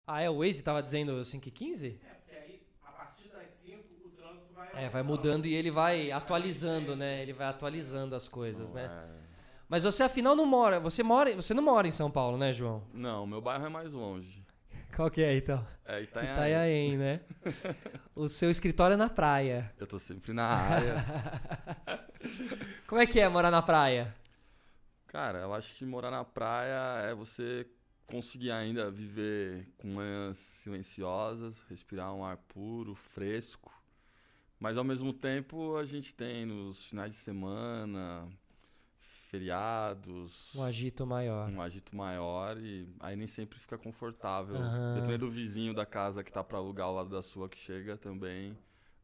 Ah, o Waze tava dizendo 5h15? Porque aí, a partir das 5, o trânsito vai... Vai mudando e ele vai atualizando, né? Ele vai atualizando as coisas, né? Mas você afinal não mora, você não mora em São Paulo, né, João? Não, meu bairro é mais longe. Qual que é, então? É Itanhaém. Itanhaém, né? O seu escritório é na praia. Eu tô sempre na área. Como é que é morar na praia? Cara, eu acho que morar na praia é você conseguir ainda viver com manhãs silenciosas, respirar um ar puro, fresco. Mas ao mesmo tempo a gente tem nos finais de semana, feriados, Um agito maior. um agito maior e aí nem sempre fica confortável. Aham. Dependendo do vizinho da casa que tá para alugar ao lado da sua que chega também,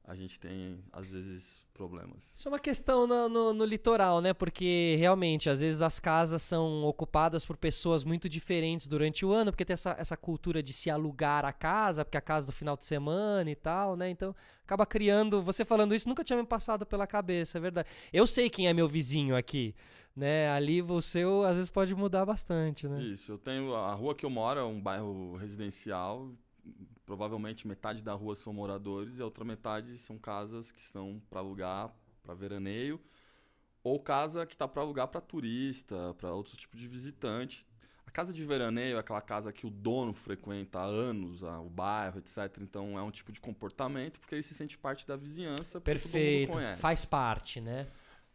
a gente tem às vezes problemas. Isso é uma questão no litoral, né? Porque realmente, às vezes as casas são ocupadas por pessoas muito diferentes durante o ano, porque tem essa cultura de se alugar a casa, porque é a casa do final de semana e tal, né? Então, acaba criando... Você falando isso nunca tinha me passado pela cabeça, é verdade. Eu sei quem é meu vizinho aqui, né? Ali o seu, às vezes, pode mudar bastante, né? Isso, eu tenho... A rua que eu moro é um bairro residencial. Provavelmente metade da rua são moradores e a outra metade são casas que estão para alugar, para veraneio, ou casa que está para alugar para turista, para outros tipos de visitante. A casa de veraneio é aquela casa que o dono frequenta há anos, o bairro, etc. Então é um tipo de comportamento porque ele se sente parte da vizinhança, porque todo mundo Perfeito, conhece. faz parte, né?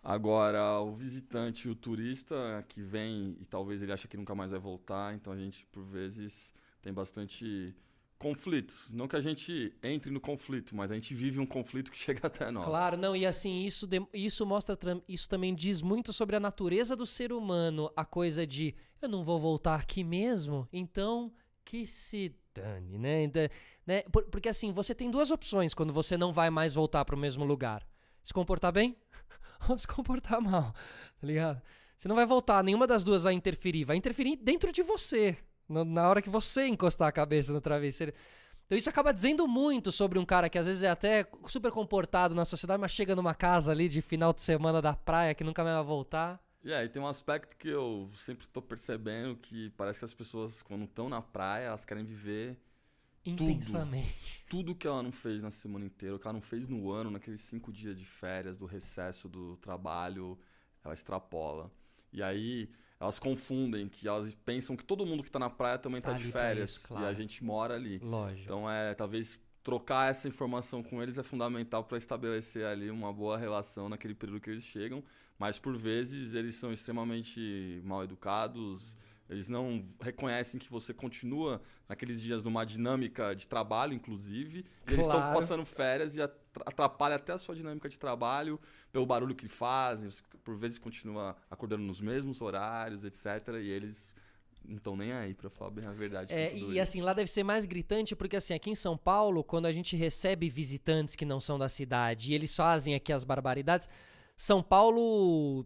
Agora, o visitante e o turista que vem e talvez ele ache que nunca mais vai voltar, então a gente, por vezes, tem bastante conflitos. Não que a gente entre no conflito, mas a gente vive um conflito que chega até nós. Claro, não, e assim, isso mostra, isso também diz muito sobre a natureza do ser humano, a coisa de, eu não vou voltar aqui mesmo, então que se dane, né? Né? Porque assim, você tem duas opções quando você não vai mais voltar para o mesmo lugar. Se comportar bem ou se comportar mal, tá ligado? Você não vai voltar, nenhuma das duas vai interferir dentro de você. Na hora que você encostar a cabeça no travesseiro. Então isso acaba dizendo muito sobre um cara que às vezes é até super comportado na sociedade, mas chega numa casa ali de final de semana da praia que nunca mais vai voltar. E aí tem um aspecto que eu sempre estou percebendo que parece que as pessoas, quando estão na praia, elas querem viver intensamente. Tudo que ela não fez na semana inteira, o que ela não fez no ano, naqueles 5 dias de férias, do recesso, do trabalho, ela extrapola. E aí elas confundem, que elas pensam que todo mundo que tá na praia também tá de férias. Isso, claro. E a gente mora ali. Lógico. Então, talvez trocar essa informação com eles é fundamental para estabelecer ali uma boa relação naquele período que eles chegam. Mas, por vezes, eles são extremamente mal educados. Eles não reconhecem que você continua naqueles dias numa dinâmica de trabalho, inclusive. E eles estão passando férias e atrapalha até a sua dinâmica de trabalho pelo barulho que fazem. Por vezes continua acordando nos mesmos horários, etc. E eles não estão nem aí, pra falar bem a verdade. E assim, lá deve ser mais gritante porque assim, aqui em São Paulo, quando a gente recebe visitantes que não são da cidade e eles fazem aqui as barbaridades... São Paulo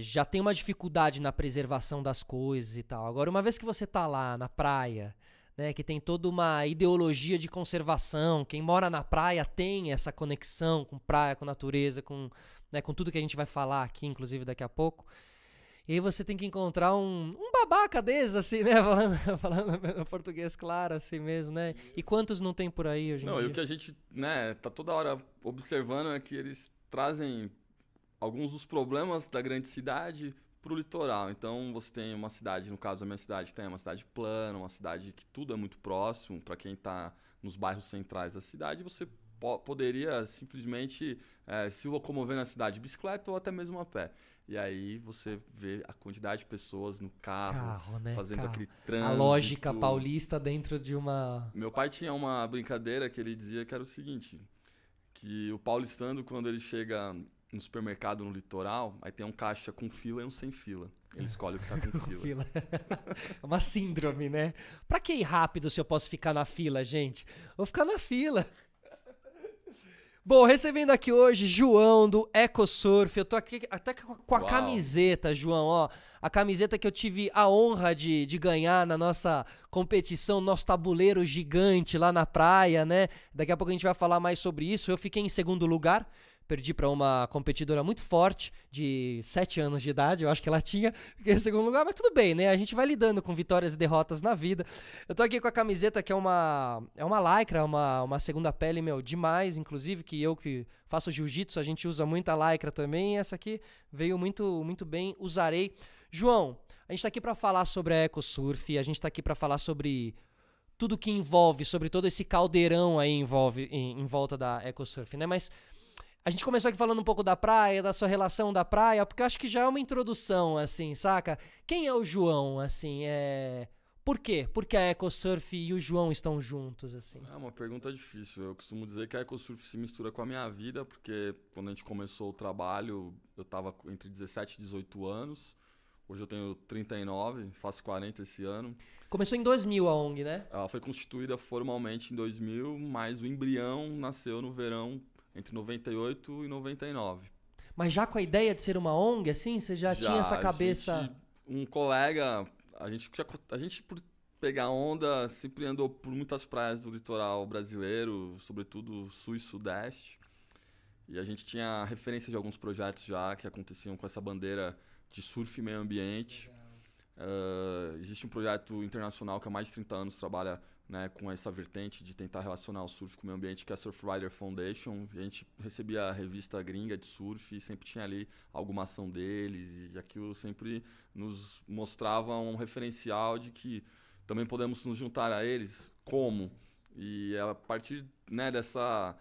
já tem uma dificuldade na preservação das coisas e tal. Agora, uma vez que você tá lá na praia, né, que tem toda uma ideologia de conservação, quem mora na praia tem essa conexão com praia, com natureza, com tudo que a gente vai falar aqui, inclusive daqui a pouco. E aí você tem que encontrar um babaca desses, assim, né? Falando português claro, assim mesmo, né? E quantos não tem por aí hoje em dia? Não, e o que a gente, tá toda hora observando é que eles trazem alguns dos problemas da grande cidade para o litoral. Então, você tem uma cidade, no caso da minha cidade, tem uma cidade plana, uma cidade que tudo é muito próximo. Para quem está nos bairros centrais da cidade, você poderia simplesmente se locomover na cidade de bicicleta ou até mesmo a pé. E aí você vê a quantidade de pessoas no carro né? Fazendo aquele trânsito. A lógica paulista dentro de uma... Meu pai tinha uma brincadeira que ele dizia que era o seguinte, que o paulistano, quando ele chega no supermercado no litoral, aí tem um caixa com fila e um sem fila. Ele escolhe o que tá com fila. É uma síndrome, né? Pra que ir rápido se eu posso ficar na fila, gente? Vou ficar na fila. Bom, recebendo aqui hoje João do EcoSurf. Eu tô aqui até com a camiseta, João, ó. A camiseta que eu tive a honra de ganhar na nossa competição, nosso tabuleiro gigante lá na praia, né? Daqui a pouco a gente vai falar mais sobre isso. Eu fiquei em segundo lugar. Perdi para uma competidora muito forte, de 7 anos de idade, eu acho que ela tinha, fiquei em segundo lugar, mas tudo bem, né? A gente vai lidando com vitórias e derrotas na vida. Eu tô aqui com a camiseta que é uma lycra, uma segunda pele, meu, demais, inclusive, que faço jiu-jitsu, a gente usa muita lycra também, e essa aqui veio muito, muito bem, usarei. João, a gente tá aqui para falar sobre a EcoSurf, a gente tá aqui para falar sobre tudo que envolve, sobre todo esse caldeirão aí em volta da EcoSurf, né? Mas a gente começou aqui falando um pouco da praia, da sua relação da praia, porque eu acho que já é uma introdução, assim, saca? Quem é o João, assim, Por quê? Por que a EcoSurf e o João estão juntos, assim? É uma pergunta difícil. Eu costumo dizer que a EcoSurf se mistura com a minha vida, porque quando a gente começou o trabalho, eu tava entre 17 e 18 anos. Hoje eu tenho 39, faço 40 esse ano. Começou em 2000 a ONG, né? Ela foi constituída formalmente em 2000, mas o embrião nasceu no verão entre 98 e 99. Mas já com a ideia de ser uma ONG, assim? Você já tinha essa cabeça... Um colega, a gente por pegar onda, sempre andou por muitas praias do litoral brasileiro, sobretudo sul e sudeste. E a gente tinha referência de alguns projetos já que aconteciam com essa bandeira de surf e meio ambiente. Existe um projeto internacional que há mais de 30 anos trabalha, né, com essa vertente de tentar relacionar o surf com o meio ambiente, que é a Surfrider Foundation. E a gente recebia a revista gringa de surf e sempre tinha ali alguma ação deles, e aquilo sempre nos mostrava um referencial de que também podemos nos juntar a eles. Como? E a partir, né, dessa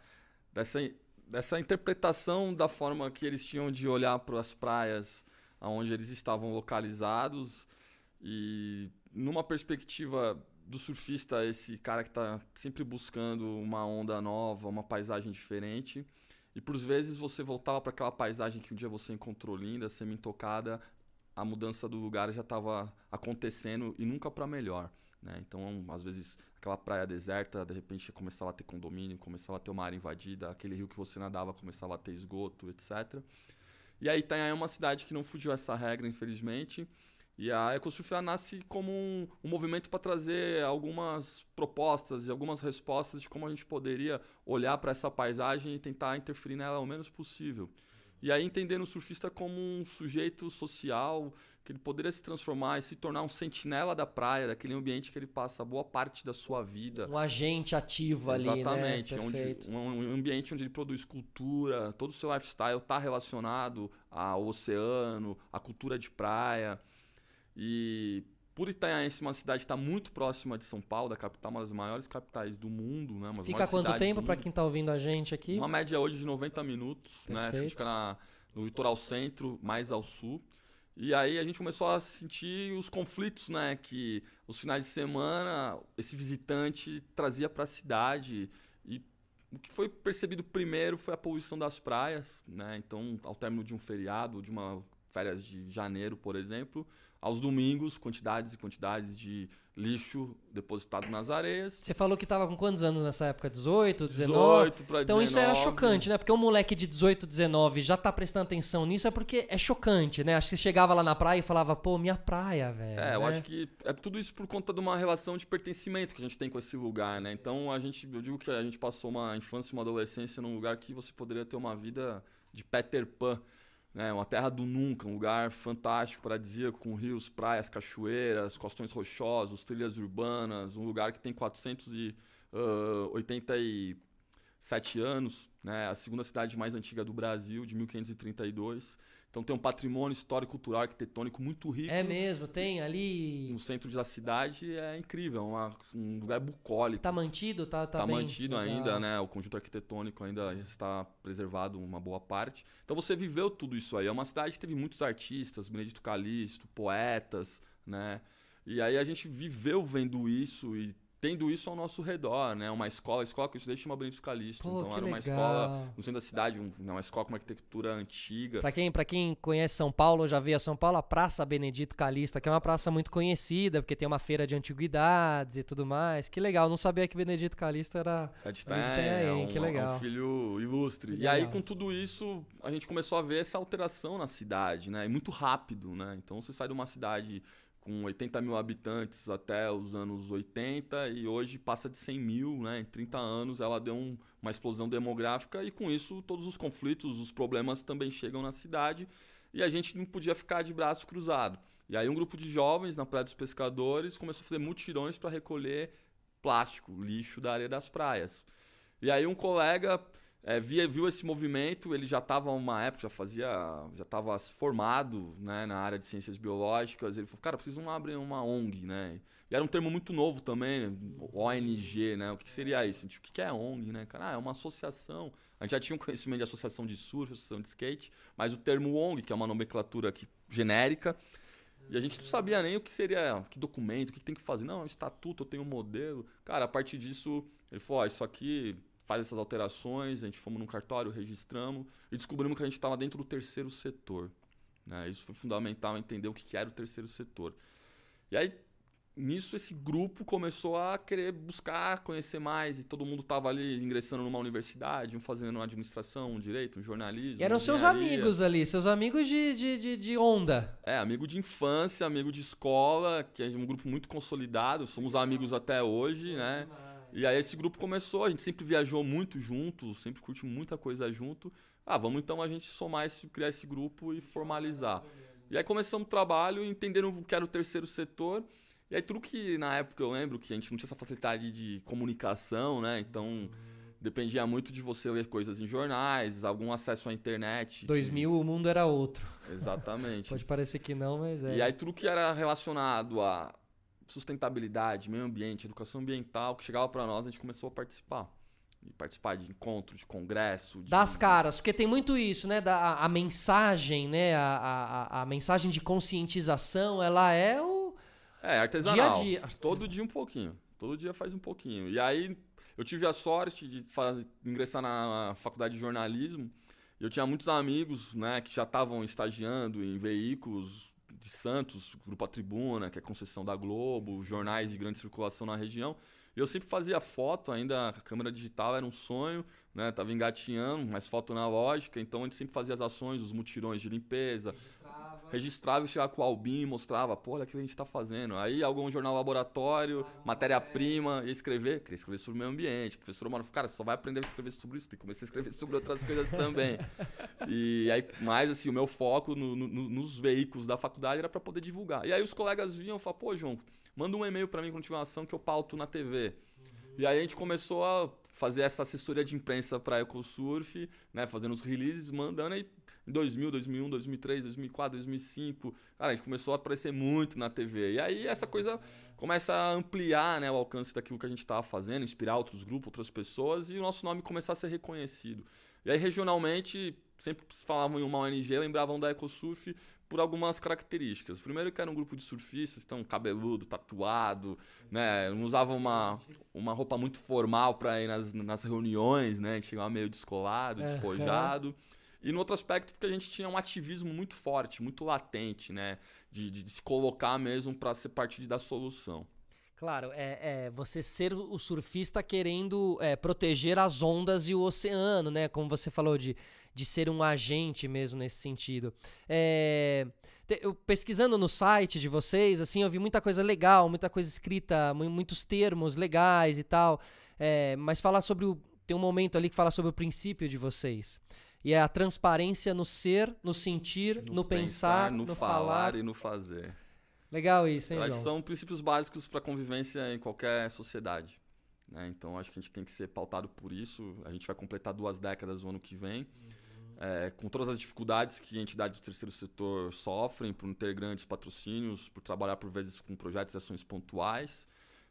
interpretação da forma que eles tinham de olhar para as praias onde eles estavam localizados, e numa perspectiva do surfista, esse cara que está sempre buscando uma onda nova, uma paisagem diferente, e por vezes você voltava para aquela paisagem que um dia você encontrou linda, semi-intocada, a mudança do lugar já estava acontecendo e nunca para melhor, né? Então, às vezes, aquela praia deserta, de repente começava a ter condomínio, começava a ter uma área invadida, aquele rio que você nadava começava a ter esgoto, etc. E aí Itanhaém é uma cidade que não fugiu a essa regra, infelizmente. E a EcoSurf nasce como um movimento para trazer algumas propostas e algumas respostas de como a gente poderia olhar para essa paisagem e tentar interferir nela o menos possível. E aí entendendo o surfista como um sujeito social, que ele poderia se transformar e se tornar um sentinela da praia, daquele ambiente que ele passa boa parte da sua vida. Um agente ativo ali, né? Exatamente. Perfeito. Um ambiente onde ele produz cultura, todo o seu lifestyle está relacionado ao oceano, à cultura de praia. E por Itanhaém, uma cidade que está muito próxima de São Paulo, da capital, uma das maiores capitais do mundo, né? Fica quanto tempo para quem está ouvindo a gente aqui? Uma média hoje de 90 minutos, né? Fica no litoral centro, mais ao sul. E aí a gente começou a sentir os conflitos, né? Que os finais de semana, esse visitante trazia para a cidade. E o que foi percebido primeiro foi a poluição das praias, né? Então, ao término de um feriado, de uma férias de janeiro, por exemplo, aos domingos, quantidades e quantidades de lixo depositado nas areias. Você falou que estava com quantos anos nessa época? 18, 19? 18 para 19. Então isso era chocante, né? Porque um moleque de 18, 19 já tá prestando atenção nisso, é porque é chocante, né? Acho que você chegava lá na praia e falava, pô, minha praia, velho. Eu acho que é tudo isso por conta de uma relação de pertencimento que a gente tem com esse lugar, né? Então eu digo que a gente passou uma infância e uma adolescência num lugar que você poderia ter uma vida de Peter Pan, né, uma terra do nunca, um lugar fantástico, paradisíaco, com rios, praias, cachoeiras, costões rochosos, trilhas urbanas, um lugar que tem 487 anos, né, a segunda cidade mais antiga do Brasil, de 1532. Então tem um patrimônio histórico, cultural, arquitetônico muito rico. É mesmo, tem ali... No centro da cidade, é incrível, um lugar bucólico. Tá mantido? Tá bem mantido legal. ainda, né? O conjunto arquitetônico ainda está preservado uma boa parte. Então você viveu tudo isso aí. É uma cidade que teve muitos artistas, Benedito Calixto, poetas, né? E aí a gente viveu vendo isso e tendo isso ao nosso redor, né? Uma escola que eu estudei chama Benedito Calixto. Pô, então era uma legal. escola no centro da cidade, uma escola com uma arquitetura antiga. Pra quem conhece São Paulo, já veio a São Paulo, a Praça Benedito Calixto, que é uma praça muito conhecida, porque tem uma feira de antiguidades e tudo mais. Que legal, não sabia que Benedito Calixto era de Itanhaém, que legal. É um filho ilustre. Que e aí, legal. com tudo isso, a gente começou a ver essa alteração na cidade, né? E muito rápido, né? Então, você sai de uma cidade com 80 mil habitantes até os anos 80 e hoje passa de 100 mil, né? Em 30 anos ela deu uma explosão demográfica e com isso todos os conflitos, os problemas também chegam na cidade e a gente não podia ficar de braço cruzado. E aí um grupo de jovens na Praia dos Pescadores começou a fazer mutirões para recolher plástico, lixo da areia das praias. E aí um colega viu esse movimento, ele já estava uma época, já estava formado, né, na área de ciências biológicas. Ele falou, cara, precisam abrir uma ONG, né? E era um termo muito novo também, ONG, né? O que seria isso? Tipo, o que é ONG, né? Cara, é uma associação. A gente já tinha um conhecimento de associação de surf, associação de skate, mas o termo ONG, que é uma nomenclatura aqui genérica, e a gente não sabia nem o que seria, que documento, o que tem que fazer. Não, é um estatuto, eu tenho um modelo. Cara, a partir disso, ele falou, isso aqui faz essas alterações, a gente fomos num cartório, registramos e descobrimos que a gente estava dentro do terceiro setor, né? Isso foi fundamental, entender o que era o terceiro setor. E aí, nisso, esse grupo começou a querer buscar, conhecer mais e todo mundo estava ali ingressando numa universidade, um fazendo uma administração, um direito, um jornalismo. E eram seus amigos ali, seus amigos de onda. Amigo de infância, amigo de escola, que é um grupo muito consolidado, somos amigos até hoje, né? E aí esse grupo começou, a gente sempre viajou muito junto, sempre curtiu muita coisa junto. Vamos então a gente somar criar esse grupo e formalizar. E aí começamos o trabalho, entendendo o que era o terceiro setor. E aí tudo que na época eu lembro que a gente não tinha essa facilidade de comunicação, né? Então dependia muito de você ler coisas em jornais, algum acesso à internet. 2000 o mundo era outro. Exatamente. Pode parecer que não, mas é. E aí tudo que era relacionado a sustentabilidade, meio ambiente, educação ambiental, que chegava para nós, a gente começou a participar. E participar de encontros, de congresso. Das caras, porque tem muito isso, né? A mensagem, né? A mensagem de conscientização, ela é o... artesanal. Dia a dia. Todo dia um pouquinho. Todo dia faz um pouquinho. E aí eu tive a sorte de ingressar na faculdade de jornalismo. E eu tinha muitos amigos, né, que já estavam estagiando em veículos de Santos, Grupo A Tribuna, que é concessão da Globo, jornais de grande circulação na região. E eu sempre fazia foto, ainda a câmera digital era um sonho, né? Tava engatinhando, mas foto analógica, então a gente sempre fazia as ações, os mutirões de limpeza. Registrava e chegava com o albinho e mostrava, pô, olha o que a gente tá fazendo. Aí algum jornal laboratório, matéria-prima, queria escrever sobre o meio ambiente. O professor Mano falou, cara, você só vai aprender a escrever sobre isso, tem que começar a escrever sobre outras coisas também. E aí, mais assim, o meu foco nos veículos da faculdade era para poder divulgar. E aí os colegas vinham e falavam, pô, João, manda um e-mail para mim quando tiver uma ação que eu pauto na TV. E aí a gente começou a fazer essa assessoria de imprensa para a EcoSurf, né, fazendo os releases, mandando aí. Em 2000, 2001, 2003, 2004, 2005, cara, a gente começou a aparecer muito na TV. E aí essa coisa começa a ampliar, né, o alcance daquilo que a gente estava fazendo, inspirar outros grupos, outras pessoas e o nosso nome começar a ser reconhecido. E aí regionalmente, sempre que se falavam em uma ONG, lembravam da EcoSurf por algumas características. Primeiro que era um grupo de surfistas, então cabeludo, tatuado, né, não usava uma roupa muito formal para ir nas reuniões, né, que chegava meio descolado, despojado. E no outro aspecto, porque a gente tinha um ativismo muito forte, muito latente, né? De se colocar mesmo para ser parte da solução. Claro, você ser o surfista querendo proteger as ondas e o oceano, né? Como você falou, de ser um agente mesmo nesse sentido. Eu, pesquisando no site de vocês, assim, eu vi muita coisa legal, muita coisa escrita, muitos termos legais e tal. Mas falar sobre tem um momento ali que fala sobre o princípio de vocês. E é a transparência no ser, no sentir, no pensar, no falar e no fazer. Legal isso, hein, João? João? São princípios básicos para a convivência em qualquer sociedade, né? Então, acho que a gente tem que ser pautado por isso. A gente vai completar 2 décadas no ano que vem. Com todas as dificuldades que entidades do terceiro setor sofrem por não ter grandes patrocínios, por trabalhar, por vezes, com projetos e ações pontuais.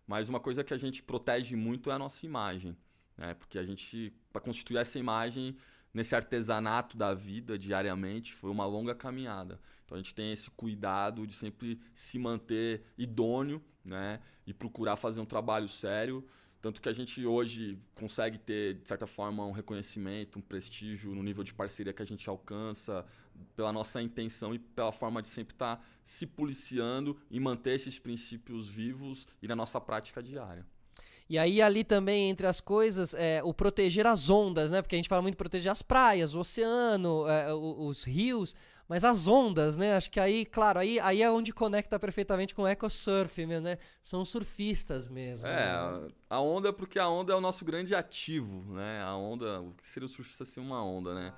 Mas uma coisa que a gente protege muito é a nossa imagem, né? Porque a gente, para constituir essa imagem nesse artesanato da vida diariamente, foi uma longa caminhada. Então a gente tem esse cuidado de sempre se manter idôneo, né, e procurar fazer um trabalho sério, tanto que a gente hoje consegue ter, de certa forma, um reconhecimento, um prestígio no nível de parceria que a gente alcança, pela nossa intenção e pela forma de sempre estar se policiando e manter esses princípios vivos e na nossa prática diária. E aí ali também, entre as coisas, o proteger as ondas, né? Porque a gente fala muito de proteger as praias, o oceano, os rios, Mas as ondas, né? Acho que aí, claro, aí é onde conecta perfeitamente com o ecosurf mesmo, né? São surfistas mesmo. É, Né? a onda é porque a onda é o nosso grande ativo, né? A onda, o que seria o surfista sem uma onda, né?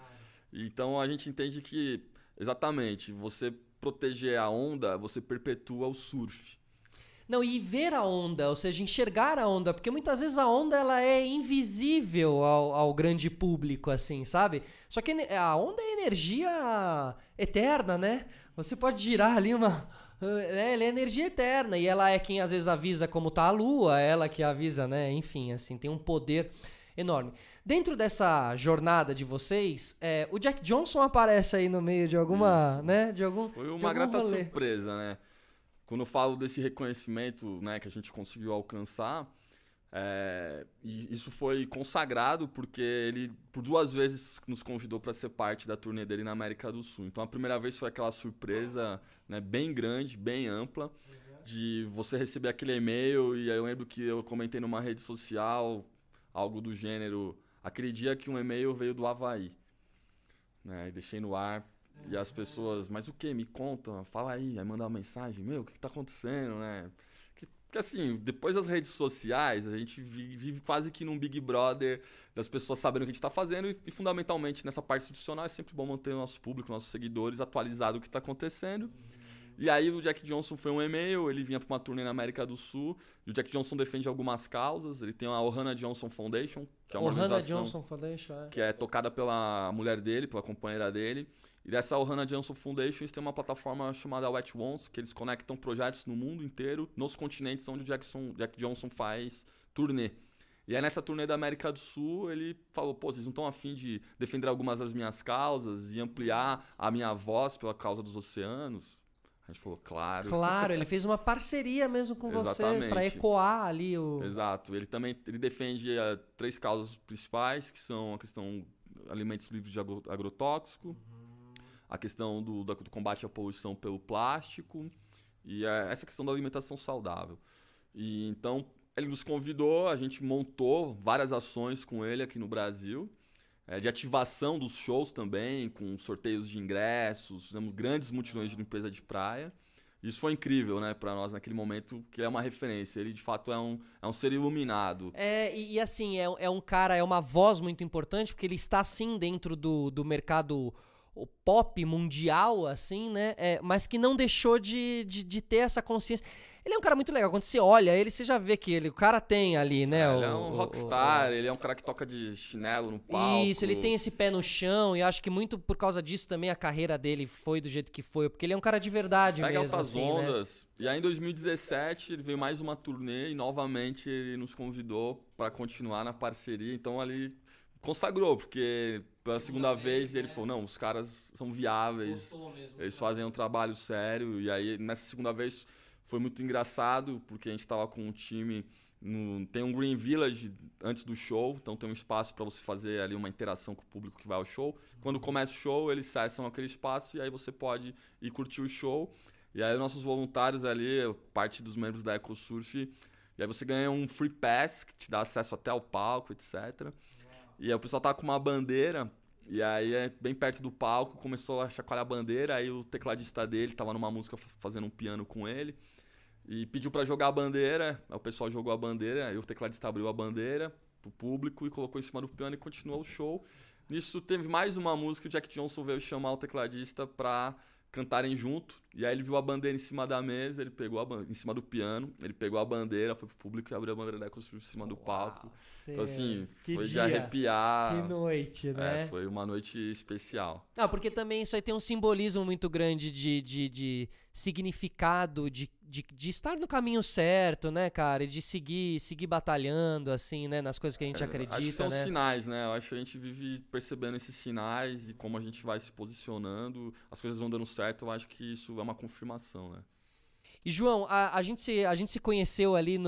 Então a gente entende que, exatamente, você proteger a onda, você perpetua o surf. Não, e ver a onda, ou seja, enxergar a onda, porque muitas vezes a onda ela é invisível ao grande público, assim, sabe? Só que a onda é energia eterna, né? Você pode girar ali uma... Ela é energia eterna, e ela é quem às vezes avisa como tá a lua, ela que avisa, né? Enfim, assim, tem um poder enorme. Dentro dessa jornada de vocês, o Jack Johnson aparece aí no meio de alguma, né? De algum Foi de uma algum grata rolê. surpresa, né? Quando eu falo desse reconhecimento, né, que a gente conseguiu alcançar, e isso foi consagrado porque ele, por 2 vezes, nos convidou para ser parte da turnê dele na América do Sul. Então, a primeira vez foi aquela surpresa, né, bem grande, bem ampla, de você receber aquele e-mail. E aí eu lembro que eu comentei numa rede social, algo do gênero, aquele dia que um e-mail veio do Havaí, né, e deixei no ar. E as pessoas, mas o que? Me conta, fala aí, aí manda uma mensagem, meu, o que tá acontecendo, né? Porque assim, depois das redes sociais, a gente vive quase que num Big Brother das pessoas sabendo o que a gente tá fazendo e fundamentalmente nessa parte institucional é sempre bom manter o nosso público, nossos seguidores atualizados do que tá acontecendo. E aí o Jack Johnson foi um e-mail, ele vinha para uma turnê na América do Sul, e o Jack Johnson defende algumas causas, ele tem a Ohana Johnson Foundation, que é uma Ohana organização Johnson Foundation, que é tocada pela mulher dele, pela companheira dele. E dessa Ohana Johnson Foundation, eles têm uma plataforma chamada Wet Ones, que eles conectam projetos no mundo inteiro, nos continentes onde o Jack Johnson faz turnê. E aí nessa turnê da América do Sul, ele falou, pô, vocês não estão afim de defender algumas das minhas causas e ampliar a minha voz pela causa dos oceanos? A gente falou, claro. Claro, ele fez uma parceria mesmo com você para ecoar ali o... Exato. Ele defende 3 causas principais, que são a questão alimentos livres de agrotóxico, a questão do combate à poluição pelo plástico e essa questão da alimentação saudável. E então ele nos convidou, a gente montou várias ações com ele aqui no Brasil, de ativação dos shows também, com sorteios de ingressos, fizemos grandes mutirões de limpeza de praia. Isso foi incrível, né, para nós naquele momento, que é uma referência. Ele, de fato, é um ser iluminado. E assim, é um cara, é uma voz muito importante, porque ele está, sim, dentro do mercado pop mundial, assim, né, mas que não deixou de ter essa consciência. Ele é um cara muito legal. Quando você olha ele, você já vê que o cara tem ali, né? Ele é um rockstar, ele é um cara que toca de chinelo no palco. Isso, ele tem esse pé no chão, e acho que muito por causa disso também a carreira dele foi do jeito que foi, porque ele é um cara de verdade mesmo. Pega altas assim, ondas. Né? E aí em 2017 ele veio mais uma turnê e novamente ele nos convidou para continuar na parceria. Então ali consagrou, porque pela segunda vez ele falou, não, os caras são viáveis, eles fazem um trabalho sério. E aí nessa segunda vez foi muito engraçado, porque a gente estava com um time... tem um Green Village antes do show, então tem um espaço para você fazer ali uma interação com o público que vai ao show. Quando começa o show, eles acessam aquele espaço e aí você pode ir curtir o show. E aí nossos voluntários ali, parte dos membros da EcoSurf, e aí você ganha um free pass, que te dá acesso até ao palco, etc. E aí o pessoal tava com uma bandeira... E aí, bem perto do palco, começou a chacoalhar a bandeira, aí o tecladista dele tava numa música fazendo um piano com ele e pediu pra jogar a bandeira, aí o pessoal jogou a bandeira, aí o tecladista abriu a bandeira pro público e colocou em cima do piano e continuou o show. Nisso teve mais uma música, o Jack Johnson veio chamar o tecladista pra cantarem junto, e aí ele viu a bandeira em cima da mesa, ele pegou em cima do piano, ele pegou a bandeira, foi pro público e abriu a bandeira da EcoSurf em cima do palco. Então assim, foi de arrepiar. Que noite, né? Foi uma noite especial. Porque também isso aí tem um simbolismo muito grande de significado, de estar no caminho certo, né, cara? E de seguir batalhando, assim, né, nas coisas que a gente acredita, acho que são né? sinais, né? Eu acho que a gente vive percebendo esses sinais e como a gente vai se posicionando, as coisas vão dando certo, eu acho que isso é uma confirmação, né? E, João, a gente se conheceu ali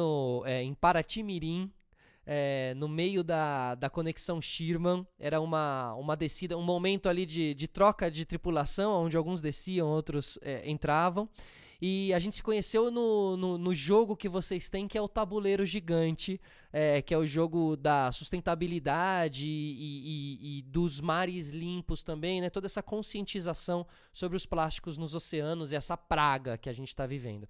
em Paraty-Mirim, no meio da conexão Sherman. Era uma descida, um momento ali de troca de tripulação, onde alguns desciam, outros entravam. E a gente se conheceu no jogo que vocês têm, que é o Tabuleiro Gigante, que é o jogo da sustentabilidade e dos mares limpos também, né? Toda essa conscientização sobre os plásticos nos oceanos e essa praga que a gente está vivendo.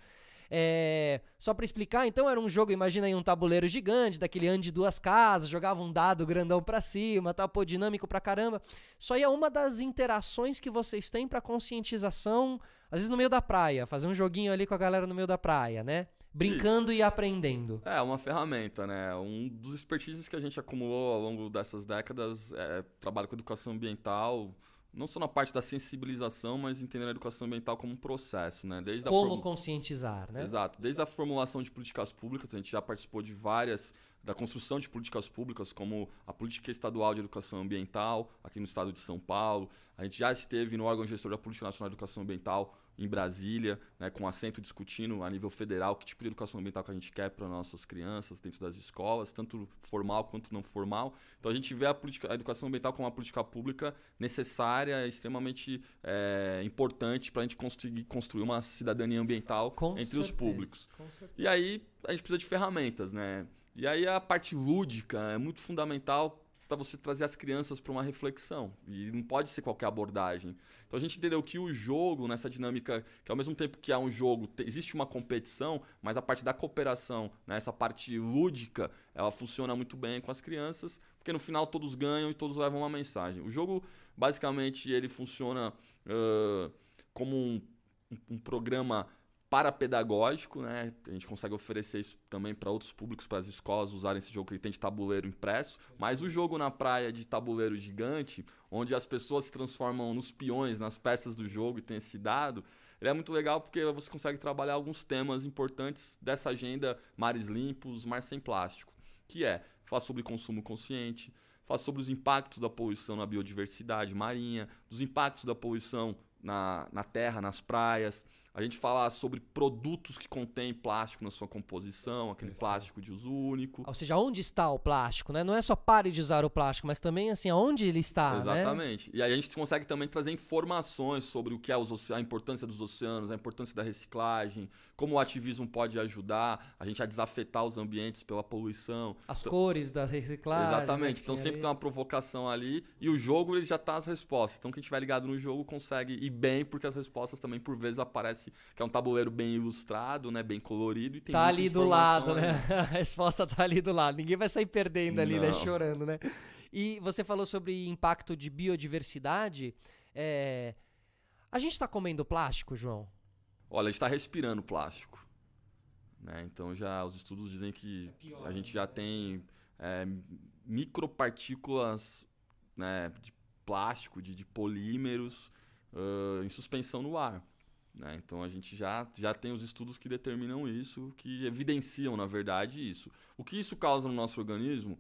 Só pra explicar, então era um jogo, imagina aí um tabuleiro gigante, daquele ande duas casas, jogava um dado grandão pra cima, tal, pô, dinâmico pra caramba. Isso aí é uma das interações que vocês têm pra conscientização, às vezes no meio da praia, fazer um joguinho ali com a galera no meio da praia, né? Brincando e aprendendo. É uma ferramenta, né? Um dos expertises que a gente acumulou ao longo dessas décadas é trabalho com educação ambiental, não só na parte da sensibilização, mas entender a educação ambiental como um processo, né? Desde Como conscientizar, né? Exato. Desde a formulação de políticas públicas, a gente já participou de da construção de políticas públicas, como a Política Estadual de Educação Ambiental, aqui no estado de São Paulo. A gente já esteve no órgão gestor da Política Nacional de Educação Ambiental em Brasília, né, com assento discutindo a nível federal que tipo de educação ambiental que a gente quer para nossas crianças dentro das escolas, tanto formal quanto não formal. Então a gente vê a educação ambiental como uma política pública necessária, extremamente importante para a gente conseguir construir uma cidadania ambiental entre os públicos. E aí a gente precisa de ferramentas, né? E aí a parte lúdica é muito fundamental para você trazer as crianças para uma reflexão. E não pode ser qualquer abordagem. Então a gente entendeu que o jogo, nessa dinâmica, que ao mesmo tempo que há um jogo, existe uma competição, mas a parte da cooperação, né, essa parte lúdica, ela funciona muito bem com as crianças, porque no final todos ganham e todos levam uma mensagem. O jogo, basicamente, ele funciona como um programa parapedagógico, né? A gente consegue oferecer isso também para outros públicos, para as escolas usarem esse jogo que ele tem de tabuleiro impresso, mas o jogo na praia de tabuleiro gigante, onde as pessoas se transformam nos peões, nas peças do jogo e tem esse dado, ele é muito legal porque você consegue trabalhar alguns temas importantes dessa agenda Mares Limpos, Mar Sem Plástico, que falar sobre consumo consciente, falar sobre os impactos da poluição na biodiversidade marinha, dos impactos da poluição na terra, nas praias. A gente fala sobre produtos que contêm plástico na sua composição, aquele plástico de uso único. Ou seja, onde está o plástico, né? Não é só pare de usar o plástico, mas também assim, aonde ele está, exatamente. Né? E aí a gente consegue também trazer informações sobre o que é a importância dos oceanos, a importância da reciclagem, como o ativismo pode ajudar a gente a desafetar os ambientes pela poluição. As cores da reciclagem. Exatamente. Então sempre tem uma provocação ali e o jogo ele já tá as respostas. Então quem estiver ligado no jogo consegue ir bem, porque as respostas também por vezes aparecem que é um tabuleiro bem ilustrado, né, bem colorido e tem tá ali do lado, ali. Né? A resposta tá ali do lado. Ninguém vai sair perdendo ali, né, chorando, né? E você falou sobre impacto de biodiversidade. A gente tá comendo plástico, João? Olha, a gente tá respirando plástico, né? Então os estudos dizem que a gente já tem micropartículas, né, de plástico, de polímeros em suspensão no ar. Né? Então a gente já tem os estudos que determinam isso, que evidenciam, na verdade, isso. O que isso causa no nosso organismo,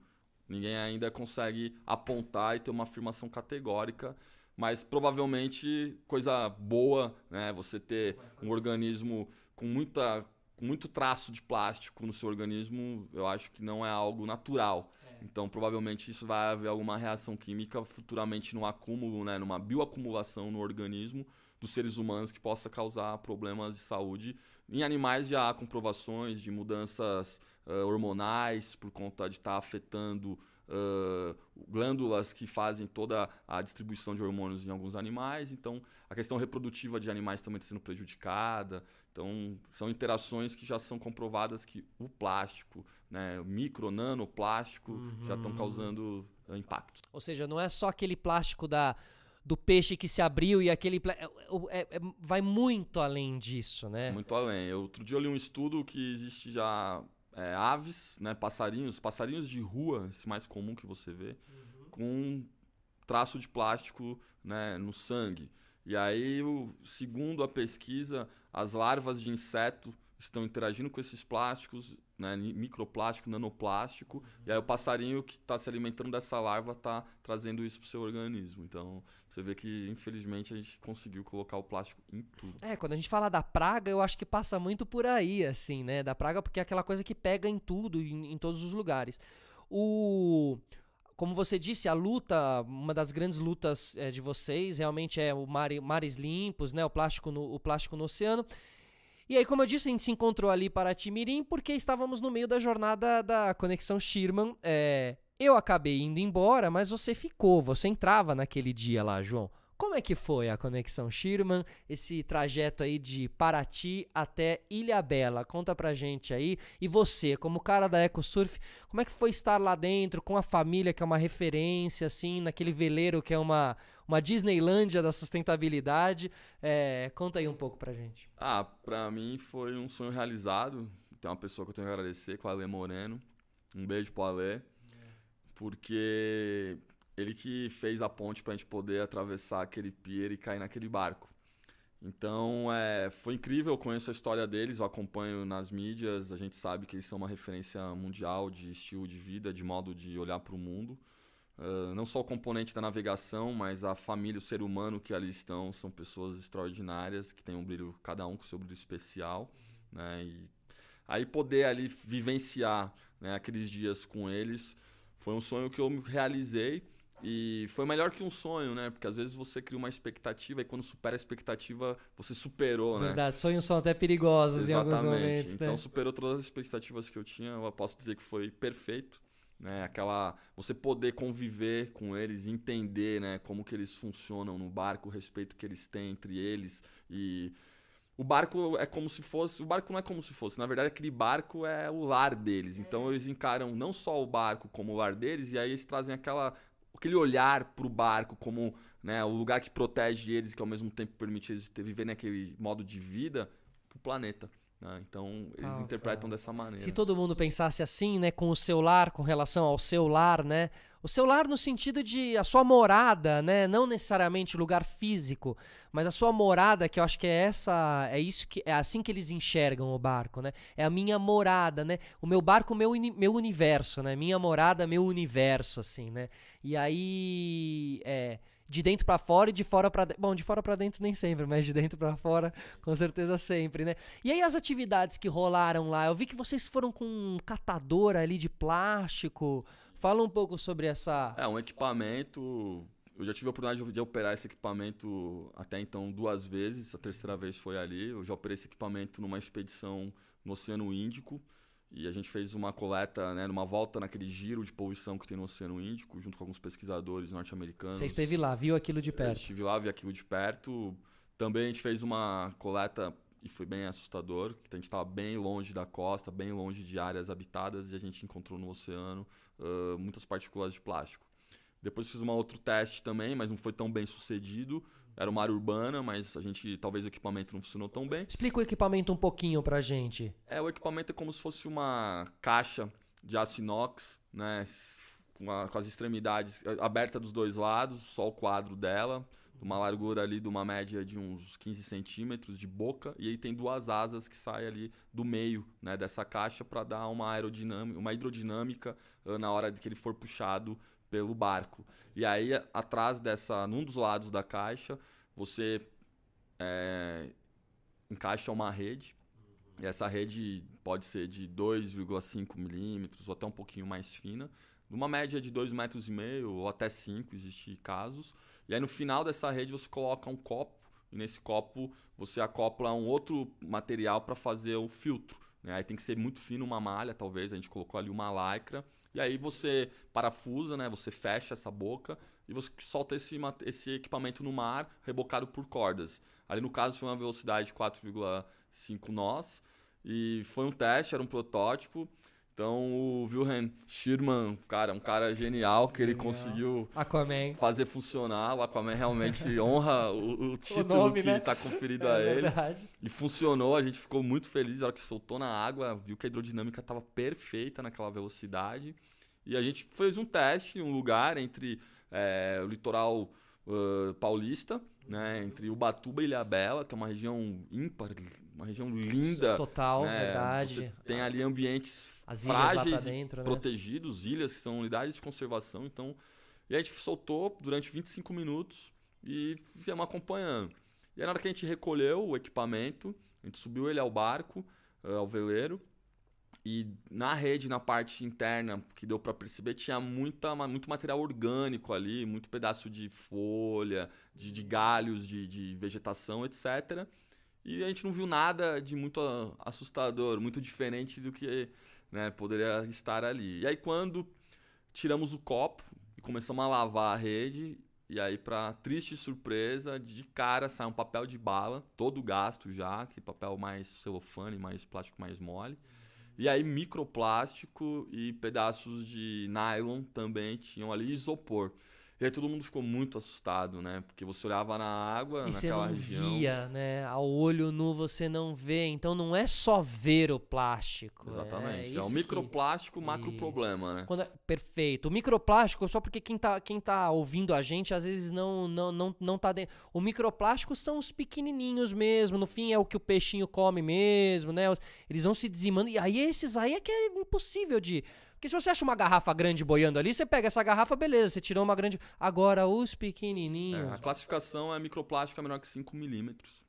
ninguém ainda consegue apontar e ter uma afirmação categórica, mas provavelmente coisa boa, né? Você ter um organismo com muito traço de plástico no seu organismo, eu acho que não é algo natural. Então, provavelmente, isso vai haver alguma reação química futuramente no acúmulo, né? Numa bioacumulação no organismo dos seres humanos que possa causar problemas de saúde. Em animais já há comprovações de mudanças hormonais por conta de estar afetando glândulas que fazem toda a distribuição de hormônios em alguns animais. Então, a questão reprodutiva de animais também está sendo prejudicada. Então, são interações que já são comprovadas que o plástico, né, o nanoplástico, já estão causando impactos. Ou seja, não é só aquele plástico do peixe que se abriu e aquele... vai muito além disso, né? Muito além. Outro dia eu li um estudo que existe já aves, né, passarinhos de rua, esse mais comum que você vê, com traço de plástico, né, no sangue. E aí, segundo a pesquisa, as larvas de inseto estão interagindo com esses plásticos, né, microplástico, nanoplástico, e aí o passarinho que está se alimentando dessa larva está trazendo isso para o seu organismo. Então, você vê que, infelizmente, a gente conseguiu colocar o plástico em tudo. Quando a gente fala da praga, eu acho que passa muito por aí, assim, né? Da praga, porque é aquela coisa que pega em tudo, em todos os lugares. Como você disse, a luta, uma das grandes lutas de vocês, realmente é o mares limpos, né? O plástico no oceano. E aí, como eu disse, a gente se encontrou ali para Paraty-Mirim porque estávamos no meio da jornada da Conexão Schirman. Eu acabei indo embora, mas você ficou, você entrava naquele dia lá, João. Como é que foi a Conexão Schirman, esse trajeto aí de Paraty até Ilhabela? Conta pra gente aí. E você, como cara da EcoSurf, como é que foi estar lá dentro com a família, que é uma referência, assim, naquele veleiro que é uma Disneylândia da sustentabilidade? Conta aí um pouco pra gente. Pra mim foi um sonho realizado. Tem uma pessoa que eu tenho que agradecer, com o Ale Moreno. Um beijo pro Ale. Porque ele que fez a ponte pra gente poder atravessar aquele pier e cair naquele barco. Então, foi incrível, eu conheço a história deles, eu acompanho nas mídias, a gente sabe que eles são uma referência mundial de estilo de vida, de modo de olhar para o mundo. Não só o componente da navegação, mas a família, o ser humano que ali estão, são pessoas extraordinárias, que têm um brilho, cada um com seu brilho especial, né? E aí poder ali vivenciar, né, aqueles dias com eles, foi um sonho que eu realizei. E foi melhor que um sonho, né? Porque às vezes você cria uma expectativa e quando supera a expectativa, você superou, né? Verdade, sonhos são até perigosos. Exatamente. Em alguns momentos. Então, né? Superou todas as expectativas que eu tinha. Eu posso dizer que foi perfeito, né? Você poder conviver com eles, entender, né, como que eles funcionam no barco, o respeito que eles têm entre eles. E o barco é como se fosse... O barco não é como se fosse. Na verdade, aquele barco é o lar deles. Então, eles encaram não só o barco como o lar deles, e aí eles trazem aquele olhar para o barco como, né, o lugar que protege eles e que ao mesmo tempo permite eles viverem aquele modo de vida para o planeta. Né? Então, eles interpretam dessa maneira. Se todo mundo pensasse assim, né, com o seu lar, com relação ao seu lar, né? O seu lar no sentido de a sua morada, né? Não necessariamente lugar físico, mas a sua morada, que eu acho que é assim que eles enxergam o barco, né? É a minha morada, né? O meu barco, meu universo, né? Minha morada, meu universo, assim, né? E aí, de dentro pra fora e de fora pra dentro. Bom, de fora pra dentro nem sempre, mas de dentro pra fora com certeza sempre, né? E aí as atividades que rolaram lá, eu vi que vocês foram com um catador ali de plástico. Fala um pouco sobre essa... Um equipamento... Eu já tive a oportunidade de operar esse equipamento até então 2 vezes. A terceira vez foi ali. Eu já operei esse equipamento numa expedição no Oceano Índico. E a gente fez uma coleta, né, numa volta naquele giro de poluição que tem no Oceano Índico, junto com alguns pesquisadores norte-americanos. Você esteve lá, viu aquilo de perto? Eu estive lá, vi aquilo de perto. Também a gente fez uma coleta, e foi bem assustador, que a gente estava bem longe da costa, bem longe de áreas habitadas, e a gente encontrou no oceano muitas partículas de plástico. Depois fiz um outro teste também, mas não foi tão bem sucedido. Era uma área urbana, mas talvez o equipamento não funcionou tão bem. Explica o equipamento um pouquinho pra gente. O equipamento é como se fosse uma caixa de aço inox, né, com as extremidades abertas dos 2 lados, só o quadro dela, uma largura ali de uma média de uns 15 centímetros de boca, e aí tem 2 asas que saem ali do meio, né, dessa caixa para dar uma hidrodinâmica na hora de que ele for puxado pelo barco. E aí, atrás num dos lados da caixa, você encaixa uma rede. E essa rede pode ser de 2,5 milímetros ou até um pouquinho mais fina, numa média de 2,5 metros ou até 5, existem casos. E aí, no final dessa rede, você coloca um copo, e nesse copo você acopla um outro material para fazer o filtro. Né? Aí tem que ser muito fino, uma malha, talvez. A gente colocou ali uma lycra. E aí você parafusa, né? Você fecha essa boca e você solta esse equipamento no mar, rebocado por cordas. Ali no caso foi uma velocidade de 4,5 nós. E foi um teste, era um protótipo. Então o Wilhelm Schirman, cara, um cara genial, que ele conseguiu fazer funcionar. O Aquaman realmente honra o título nome, que está conferido a ele. Verdade. E funcionou, a gente ficou muito feliz. Na hora que soltou na água, viu que a hidrodinâmica estava perfeita naquela velocidade. E a gente fez um teste em um lugar entre o litoral paulista, né, entre Ubatuba e Ilhabela, que é uma região ímpar, uma região linda. Total, né? Verdade. Você tem ali ambientes frágeis dentro, protegidos, né? Ilhas que são unidades de conservação. Então, e a gente soltou durante 25 minutos e fizemos acompanhando. E aí, na hora que a gente recolheu o equipamento, a gente subiu ele ao barco, ao veleiro, e na rede, na parte interna, que deu para perceber, tinha muito material orgânico ali, muito pedaço de folha, de galhos, de vegetação, etc. E a gente não viu nada de muito assustador, muito diferente do que, né, poderia estar ali. E aí quando tiramos o copo e começamos a lavar a rede, e aí para triste surpresa, de cara sai um papel de bala, todo gasto já, que papel mais celofane, mais plástico mais mole. E aí microplástico e pedaços de nylon também tinham ali, isopor. E aí todo mundo ficou muito assustado, né? Porque você olhava na água, E você naquela não região. via, né? Ao olho nu você não vê. Então não é só ver o plástico. Exatamente. É isso o que- microplástico, macro problema, né? Perfeito. O microplástico, só porque quem tá ouvindo a gente, às vezes não tá dentro. O microplástico são os pequenininhos mesmo. No fim é o que o peixinho come mesmo, né? Eles vão se dizimando. E aí esses aí é que é impossível de... Porque se você acha uma garrafa grande boiando ali, você pega essa garrafa, beleza, você tirou uma grande... Agora, os pequenininhos... A classificação é microplástico é menor que 5 milímetros.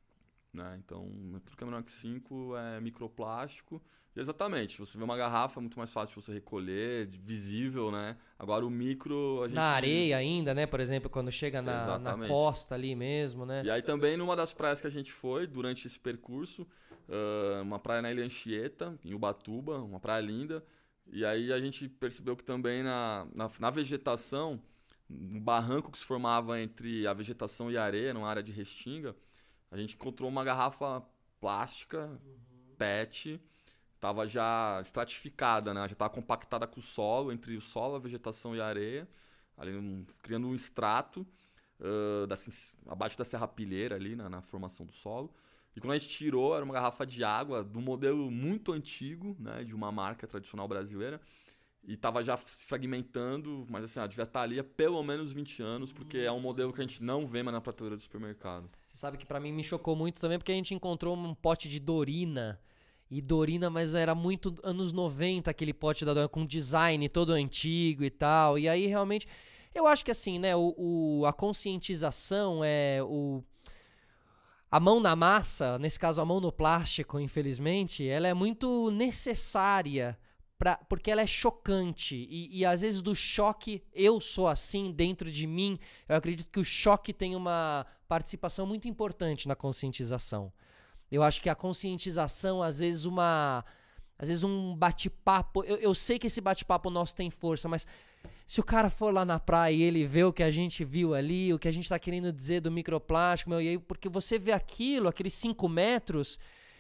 Né? Então, tudo que é menor que 5 é microplástico. E exatamente, você vê uma garrafa, é muito mais fácil de você recolher, visível, né? Agora o micro... A gente... Na areia ainda, né? Por exemplo, quando chega na Exatamente. costa ali mesmo, né? E aí também, numa das praias que a gente foi, durante esse percurso, uma praia na Ilha Anchieta, em Ubatuba, uma praia linda. E aí a gente percebeu que também na vegetação, no barranco que se formava entre a vegetação e a areia, numa área de restinga, a gente encontrou uma garrafa plástica, PET, estava já estratificada, né? Já estava compactada com o solo, entre o solo, a vegetação e a areia, ali, criando um extrato abaixo da serrapilheira ali, na formação do solo. E quando a gente tirou, era uma garrafa de água do modelo muito antigo, né, de uma marca tradicional brasileira. E estava já se fragmentando, mas assim, devia estar ali há pelo menos 20 anos, porque é um modelo que a gente não vê mais na prateleira do supermercado. Você sabe que pra mim me chocou muito também, porque a gente encontrou um pote de Dorina. E Dorina, mas era muito anos 90 aquele pote da Dorina, com design todo antigo e tal. E aí, realmente, eu acho que assim, né, a conscientização a mão na massa, nesse caso a mão no plástico, infelizmente, ela é muito necessária, porque ela é chocante. E às vezes do choque, eu sou assim dentro de mim, eu acredito que o choque tem uma participação muito importante na conscientização. Eu acho que a conscientização, às vezes um bate-papo, eu sei que esse bate-papo nosso tem força, mas se o cara for lá na praia e ele vê o que a gente viu ali, o que a gente tá querendo dizer do microplástico, e aí, porque você vê aquilo, aqueles 5 metros,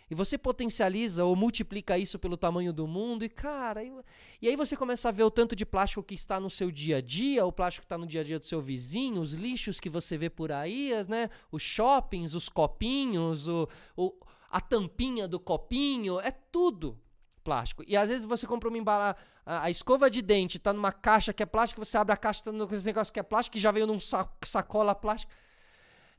e você potencializa ou multiplica isso pelo tamanho do mundo, e cara, e aí você começa a ver o tanto de plástico que está no seu dia a dia, o plástico que está no dia a dia do seu vizinho, os lixos que você vê por aí, né? Os shoppings, os copinhos, a tampinha do copinho, é tudo plástico. E às vezes você compra uma embalagem, a escova de dente tá numa caixa que é plástico, você abre a caixa, tá num negócio que é plástico, e já veio num sacola plástica.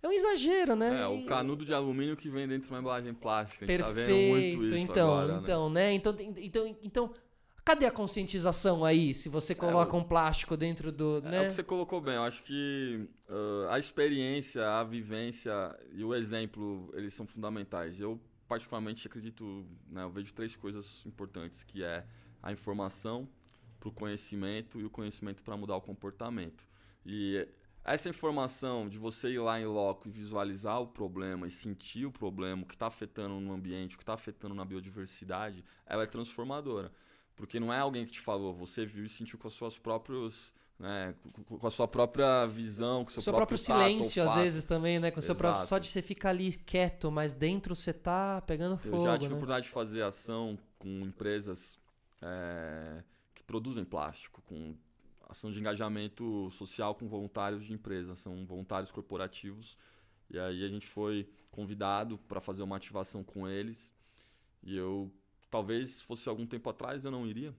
É um exagero, né? O canudo de alumínio que vem dentro de uma embalagem plástica. A gente Perfeito. tá vendo muito isso agora, né? Então, cadê a conscientização aí, se você coloca um plástico dentro do... né? É o que você colocou bem. Eu acho que a experiência, a vivência e o exemplo, eles são fundamentais. Eu, particularmente, acredito, né, eu vejo 3 coisas importantes, que é a informação para o conhecimento e o conhecimento para mudar o comportamento. E essa informação de você ir lá em loco e visualizar o problema e sentir o problema, o que está afetando no ambiente, o que está afetando na biodiversidade, ela é transformadora. Porque não é alguém que te falou, você viu e sentiu com as suas próprios... né, com a sua própria visão, com o seu próprio silêncio, tato, às vezes, também, né? Com o seu próprio... Exato. Só de você ficar ali quieto, mas dentro você tá pegando fogo, Eu já tive a né? oportunidade de fazer ação com empresas que produzem plástico, com ação de engajamento social com voluntários de empresas, são voluntários corporativos. E aí a gente foi convidado para fazer uma ativação com eles. E eu, talvez fosse algum tempo atrás, eu não iria.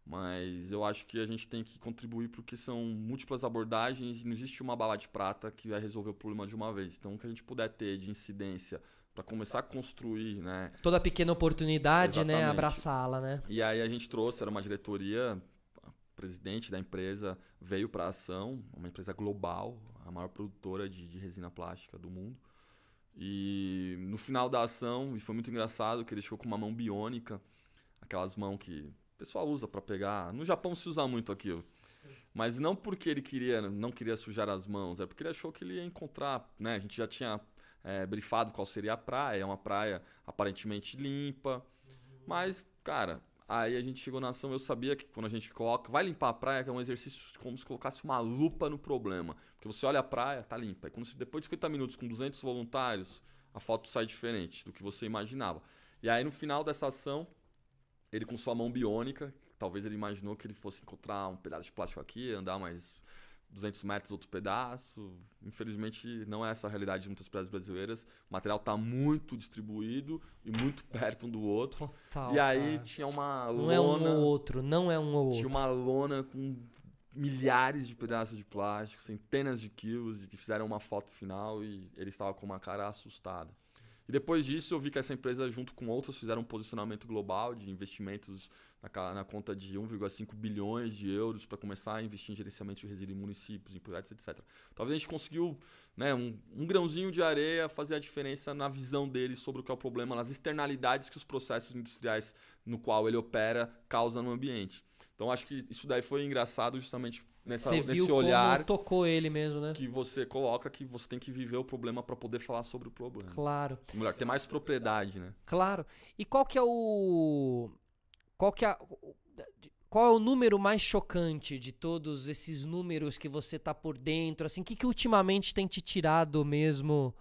Mas eu acho que a gente tem que contribuir porque são múltiplas abordagens e não existe uma bala de prata que vai resolver o problema de uma vez. Então, o que a gente puder ter de incidência para começar a construir, né? Toda pequena oportunidade, né? Exatamente. Abraçá-la, né? E aí a gente trouxe, era uma diretoria, a presidente da empresa veio para a ação, uma empresa global, a maior produtora de resina plástica do mundo. E no final da ação, e foi muito engraçado, que ele chegou com uma mão biônica, aquelas mãos que o pessoal usa para pegar. No Japão se usa muito aquilo. Mas não porque ele não queria sujar as mãos, é porque ele achou que ele ia encontrar, né? A gente já tinha brifado qual seria a praia. É uma praia aparentemente limpa. Mas, cara, aí a gente chegou na ação, eu sabia que quando a gente vai limpar a praia, que é um exercício como se colocasse uma lupa no problema. Porque você olha a praia, tá limpa. E depois de 50 minutos com 200 voluntários, a foto sai diferente do que você imaginava. E aí no final dessa ação, ele com sua mão biônica, talvez ele imaginou que ele fosse encontrar um pedaço de plástico aqui, andar mais 200 metros outro pedaço. Infelizmente não é essa a realidade de muitas praias brasileiras. O material está muito distribuído e muito perto um do outro. Total, e aí cara. tinha uma Não lona. é um ou outro, não é um ou outro. Tinha uma lona com milhares de pedaços de plástico, centenas de quilos, e fizeram uma foto final e ele estava com uma cara assustada. E depois disso eu vi que essa empresa, junto com outras, fizeram um posicionamento global de investimentos na conta de 1,5 bilhões de euros para começar a investir em gerenciamento de resíduos em municípios, em projetos, etc. Talvez a gente conseguiu, né, um grãozinho de areia fazer a diferença na visão dele sobre o que é o problema, nas externalidades que os processos industriais no qual ele opera causam no ambiente. Então acho que isso daí foi engraçado justamente Você viu nesse olhar como tocou ele mesmo, né? que você coloca que você tem que viver o problema para poder falar sobre o problema. Claro. Melhor, ter mais propriedade, né? Claro. E qual que é o... Qual é o número mais chocante de todos esses números que você tá por dentro? Assim, o que ultimamente tem te tirado mesmo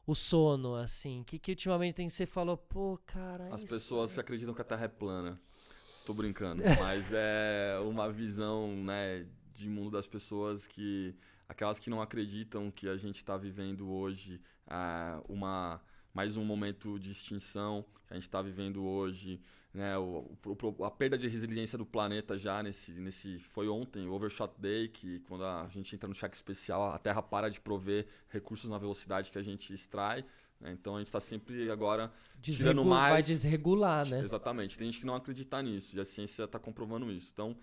o sono, assim? O que ultimamente você falou, pô, cara... As isso pessoas que acreditam que a Terra é plana. Tô brincando. Mas é uma visão, né, de mundo das pessoas que... Aquelas que não acreditam que a gente está vivendo hoje mais um momento de extinção, que a gente está vivendo hoje, né, a perda de resiliência do planeta já foi ontem, o Overshot Day, que quando a gente entra no cheque especial, a Terra para de prover recursos na velocidade que a gente extrai, né, então a gente está sempre agora tirando mais... Vai desregular, né? Exatamente, tem gente que não acredita nisso, e a ciência está comprovando isso. Então,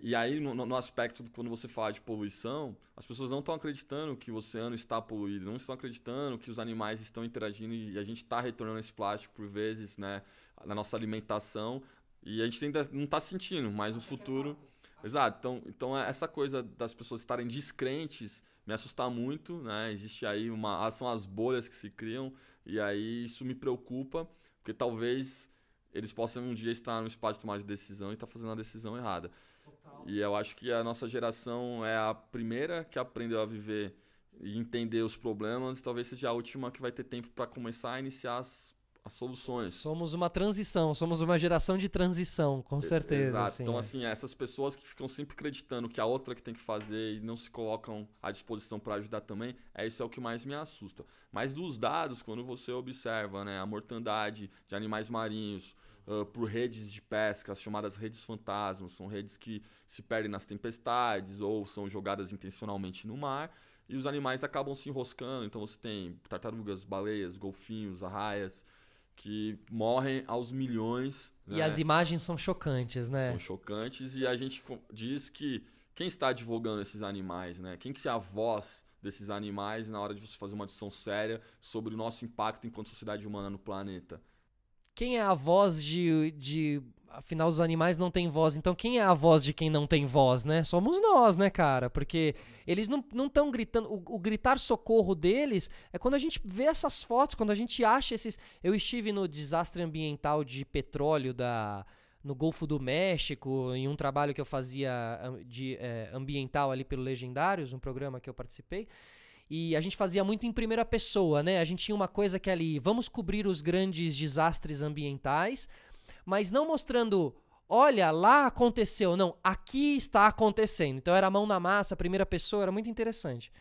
e aí, no aspecto de quando você fala de poluição, as pessoas não estão acreditando que o oceano está poluído, não estão acreditando que os animais estão interagindo e a gente está retornando esse plástico por vezes, né, na nossa alimentação, e a gente ainda não está sentindo, mas no futuro... Exato, então essa coisa das pessoas estarem descrentes me assusta muito, né? Existe aí são as bolhas que se criam, e aí isso me preocupa, porque talvez eles possam um dia estar no espaço de tomar de decisão e estar fazendo a decisão errada. Total. E eu acho que a nossa geração é a primeira que aprendeu a viver e entender os problemas, e talvez seja a última que vai ter tempo para começar a iniciar as soluções. Somos uma transição, somos uma geração de transição, com certeza. Exato. Assim, então, assim, essas pessoas que ficam sempre acreditando que a outra que tem que fazer e não se colocam à disposição para ajudar também, isso é o que mais me assusta. Mas dos dados, quando você observa, né, a mortandade de animais marinhos por redes de pesca, as chamadas redes fantasmas, são redes que se perdem nas tempestades ou são jogadas intencionalmente no mar, e os animais acabam se enroscando. Então você tem tartarugas, baleias, golfinhos, arraias, que morrem aos milhões. E né? as imagens são chocantes, né? São chocantes, e a gente diz que quem está advogando esses animais, né? Quem que é a voz desses animais na hora de você fazer uma discussão séria sobre o nosso impacto enquanto sociedade humana no planeta? Quem é a voz Afinal, os animais não têm voz. Então, quem é a voz de quem não tem voz, né? Somos nós, né, cara? Porque eles não estão gritando. O gritar socorro deles é quando a gente vê essas fotos, quando a gente acha esses... Eu estive no desastre ambiental de petróleo no Golfo do México, em um trabalho que eu fazia ambiental ali pelo Legendários, um programa que eu participei. E a gente fazia muito em primeira pessoa, né? A gente tinha uma coisa que ali, vamos cobrir os grandes desastres ambientais, mas não mostrando, olha, lá aconteceu. Não, aqui está acontecendo. Então era mão na massa, primeira pessoa, era muito interessante.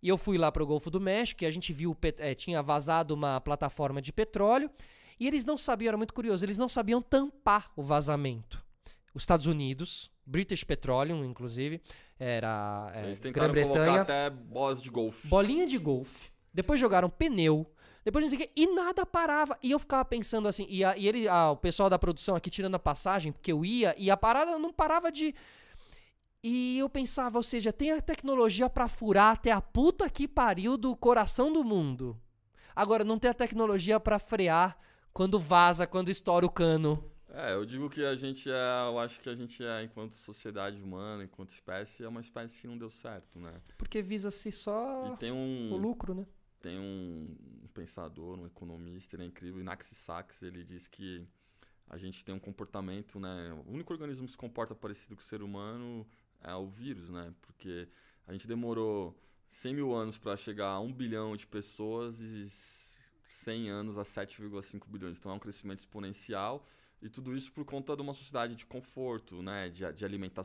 E eu fui lá para o Golfo do México e a gente viu, tinha vazado uma plataforma de petróleo e eles não sabiam, era muito curioso, eles não sabiam tampar o vazamento. Os Estados Unidos, British Petroleum, inclusive, eles tentaram colocar até bolas de golfe. Bolinha de golfe. Depois jogaram pneu. Depois não sei o que, e nada parava. E eu ficava pensando assim, o pessoal da produção aqui tirando a passagem, porque eu ia, e a parada não parava de... E eu pensava, ou seja, tem a tecnologia pra furar até a puta que pariu do coração do mundo. Agora, não tem a tecnologia pra frear quando vaza, quando estoura o cano. Eu digo que eu acho que a gente enquanto sociedade humana, enquanto espécie, é uma espécie que não deu certo, né? Porque visa-se só e tem o lucro, né? Tem um pensador, um economista, ele é incrível, Inaxi Sachs, ele diz que a gente tem um comportamento, né? O único organismo que se comporta parecido com o ser humano é o vírus, né? Porque a gente demorou 100 mil anos para chegar a 1 bilhão de pessoas e 100 anos a 7,5 bilhões. Então é um crescimento exponencial. E tudo isso por conta de uma sociedade de conforto, né? De alimento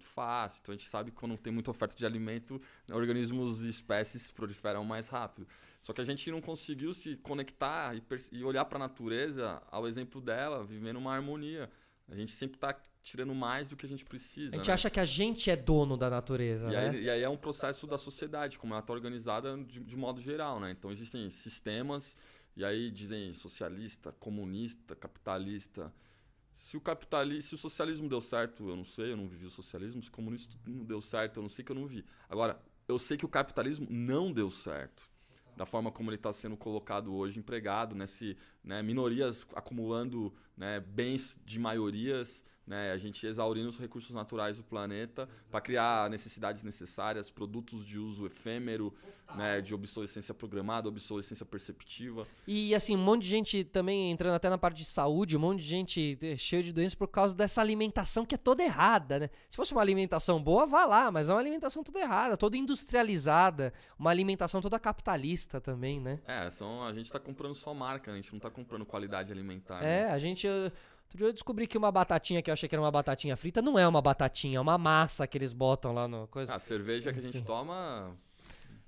fácil. Então a gente sabe que quando tem muita oferta de alimento, né, organismos e espécies proliferam mais rápido. Só que a gente não conseguiu se conectar e olhar para a natureza ao exemplo dela, vivendo uma harmonia. A gente sempre está tirando mais do que a gente precisa. A gente né? acha que a gente é dono da natureza, né? E aí é um processo da sociedade, como ela está organizada de modo geral, né? Então existem sistemas, e aí dizem socialista, comunista, capitalista. Se o socialismo deu certo, eu não sei, eu não vivi o socialismo. Se o comunismo não deu certo, eu não sei, que eu não vi. Agora, eu sei que o capitalismo não deu certo. Da forma como ele está sendo colocado hoje, empregado, né, minorias acumulando, né, bens de maiorias, né, a gente exaurindo os recursos naturais do planeta para criar necessidades necessárias, produtos de uso efêmero, né, de obsolescência programada, obsolescência perceptiva. E assim, um monte de gente também entrando até na parte de saúde, um monte de gente cheia de doenças por causa dessa alimentação que é toda errada, né? Se fosse uma alimentação boa, vá lá, mas é uma alimentação toda errada, toda industrializada, uma alimentação toda capitalista também, né? A gente tá comprando só marca, a gente não tá comprando qualidade alimentar. É, né? a gente... Outro dia eu descobri que uma batatinha que eu achei que era uma batatinha frita não é uma batatinha, é uma massa que eles botam lá no coisa. A cerveja que a gente toma...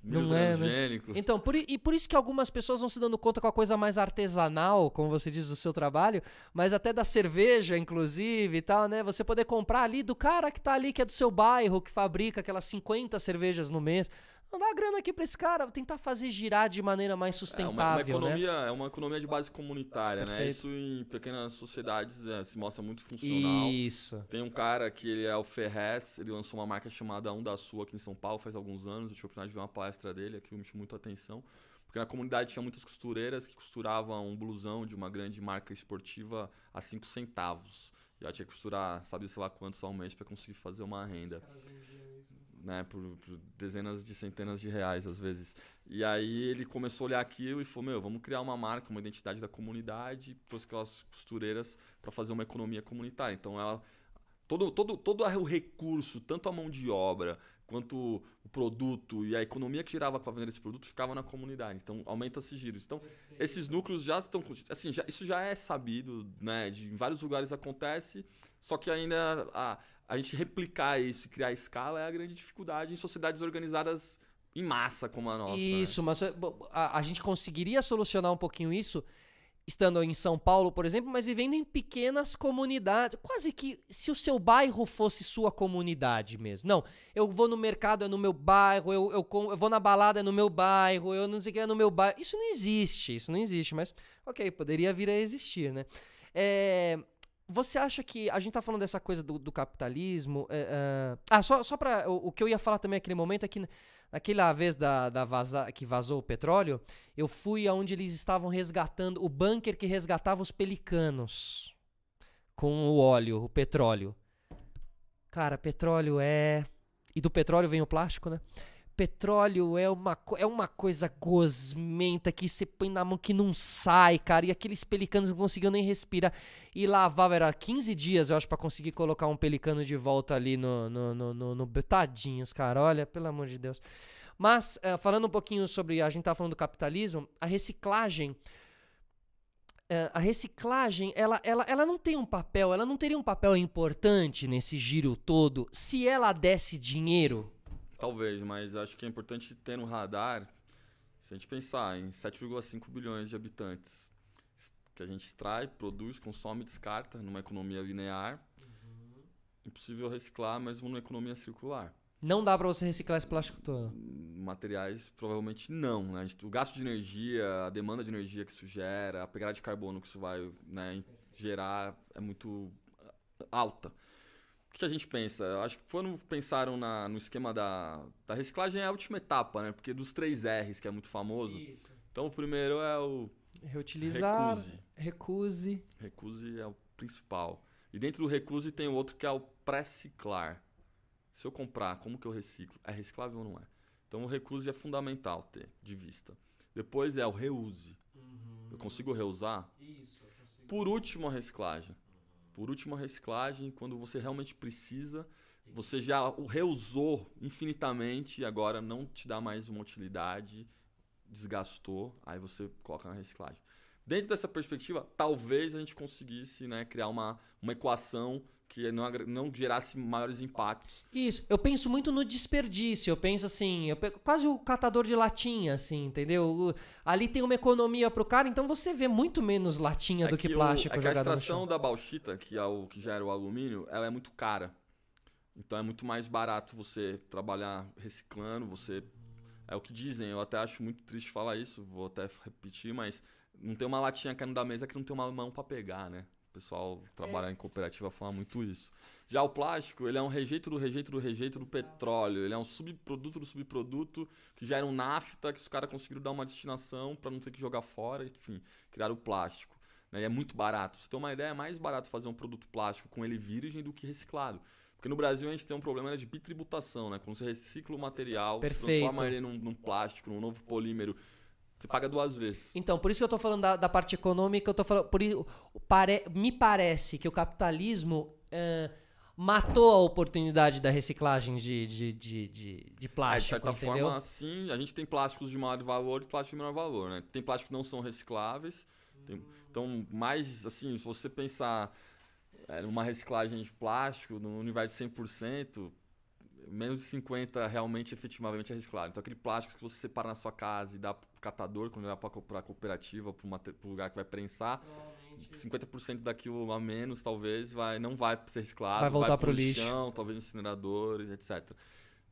Não é, né? transgênico. Então, por isso que algumas pessoas vão se dando conta com a coisa mais artesanal, como você diz, do seu trabalho, mas até da cerveja, inclusive, e tal, né? Você poder comprar ali do cara que tá ali, que é do seu bairro, que fabrica aquelas 50 cervejas no mês. Não dá grana aqui pra esse cara, tentar fazer girar de maneira mais sustentável, né? É uma economia de base comunitária, né? Perfeito. Isso em pequenas sociedades se mostra muito funcional. Isso. Tem um cara que ele é o Ferrez, ele lançou uma marca chamada Um da Sua aqui em São Paulo faz alguns anos. Eu tive a oportunidade de ver uma palestra dele, aquilo me chamou muito a atenção. Porque na comunidade tinha muitas costureiras que costuravam um blusão de uma grande marca esportiva a 5 centavos. E ela tinha que costurar, sabe, sei lá quantos ao mês para conseguir fazer uma renda. Né, por dezenas de centenas de reais às vezes. E aí ele começou a olhar aquilo e falou, vamos criar uma marca, uma identidade da comunidade, trouxe aquelas costureiras para fazer uma economia comunitária. Então todo o recurso, tanto a mão de obra quanto o produto e a economia que girava com a venda desse produto ficava na comunidade. Então aumenta esses giros. Então esses núcleos já estão, assim, isso já é sabido, né, em vários lugares acontece, só que ainda a gente replicar isso e criar escala é a grande dificuldade em sociedades organizadas em massa como a nossa. Isso, mas a gente conseguiria solucionar um pouquinho isso estando em São Paulo, por exemplo, mas vivendo em pequenas comunidades. Quase que se o seu bairro fosse sua comunidade mesmo. Não, eu vou no mercado, é no meu bairro, eu vou na balada, é no meu bairro, eu não sei o que, é no meu bairro. Isso não existe, mas ok, poderia vir a existir, né? Você acha que a gente tá falando dessa coisa do capitalismo? Só para o que eu ia falar também naquele momento é que naquela vez que vazou o petróleo, eu fui aonde eles estavam resgatando o bunker que resgatava os pelicanos com o óleo, o petróleo. Cara, petróleo e do petróleo vem o plástico, né? Petróleo é uma coisa gosmenta que você põe na mão que não sai, cara. E aqueles pelicanos não conseguiam nem respirar. E lavava, era 15 dias, eu acho, pra conseguir colocar um pelicano de volta ali no tadinhos, cara. Olha, pelo amor de Deus. Mas, falando um pouquinho sobre, a gente tava falando do capitalismo, a reciclagem, ela não tem um papel, ela não teria um papel importante nesse giro todo se ela desse dinheiro. Talvez, mas acho que é importante ter no radar, se a gente pensar em 7,5 bilhões de habitantes, que a gente extrai, produz, consome, descarta numa economia linear, impossível reciclar, mas numa economia circular. Não dá pra você reciclar esse plástico todo. Materiais, provavelmente não, né? O gasto de energia, a demanda de energia que isso gera, a pegada de carbono que isso vai, né, gerar é muito alta. O que a gente pensa? Acho que quando pensaram no esquema da reciclagem é a última etapa, né? Porque dos 3 R's, que é muito famoso. Isso. Então o primeiro é o reutilizar, recuse. Recuse é o principal. E dentro do recuse tem o outro que é o pré-ciclar. Se eu comprar, como que eu reciclo? É reciclável ou não é? Então o recuse é fundamental ter de vista. Depois é o reuse. Eu consigo reusar? Isso, eu consigo. Por último, a reciclagem. Por último, a reciclagem, quando você realmente precisa, você já o reusou infinitamente e agora não te dá mais uma utilidade, desgastou, aí você coloca na reciclagem. Dentro dessa perspectiva, talvez a gente conseguisse, né, criar uma equação que não gerasse maiores impactos. Isso, eu penso muito no desperdício, eu penso assim, quase o catador de latinha, assim, entendeu? Ali tem uma economia pro cara, então você vê muito menos latinha do que plástico a jogado no extração chão. da bauxita, que é o que gera o alumínio, ela é muito cara. Então é muito mais barato você trabalhar reciclando, é o que dizem, eu até acho muito triste falar isso, vou até repetir, mas não tem uma latinha caindo da mesa que não tem uma mão para pegar, né? O pessoal trabalhar em cooperativa fala muito isso. Já o plástico, ele é um rejeito do rejeito do rejeito do petróleo, ele é um subproduto do subproduto que gera um nafta que os caras conseguiram dar uma destinação para não ter que jogar fora, enfim, criar o plástico. Né? E é muito barato. Pra você ter uma ideia, é mais barato fazer um produto plástico com ele virgem do que reciclado. Porque no Brasil a gente tem um problema de bitributação, né? Quando você recicla o material, você transforma ele num plástico, num novo polímero, você paga 2 vezes. Então, por isso que eu tô falando da parte econômica, eu tô falando, me parece que o capitalismo matou a oportunidade da reciclagem de plástico, De certa entendeu? forma, sim, a gente tem plásticos de maior valor e plásticos de menor valor, né? Tem plásticos que não são recicláveis, então, mais, assim, se você pensar numa reciclagem de plástico, no universo de 100%, menos de 50% realmente, efetivamente é reciclado. Então, aquele plástico que você separa na sua casa e dá pro catador, quando ele vai para a cooperativa, para o lugar que vai prensar, 50% daquilo a menos, talvez, não vai ser reciclado. Vai voltar pro lixo. Chão, talvez incinerador, etc.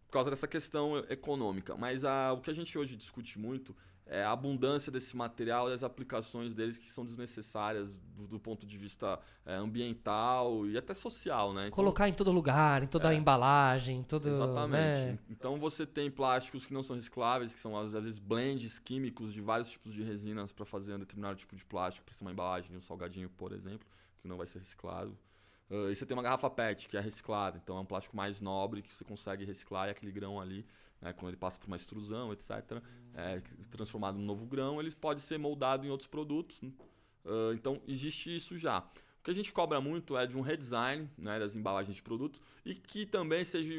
Por causa dessa questão econômica. Mas o que a gente hoje discute muito é a abundância desse material e as aplicações deles que são desnecessárias do ponto de vista ambiental e até social, né? Então, colocar em todo lugar, em toda a embalagem, tudo. Exatamente. Né? Então você tem plásticos que não são recicláveis, que são às vezes blends químicos de vários tipos de resinas para fazer um determinado tipo de plástico, para ser uma embalagem de um salgadinho, por exemplo, que não vai ser reciclado. E você tem uma garrafa PET, que é reciclada, então é um plástico mais nobre que você consegue reciclar e aquele grão ali, né, quando ele passa por uma extrusão, etc., transformado num novo grão, ele pode ser moldado em outros produtos. Então existe isso já. O que a gente cobra muito é de um redesign, né, das embalagens de produtos e que também seja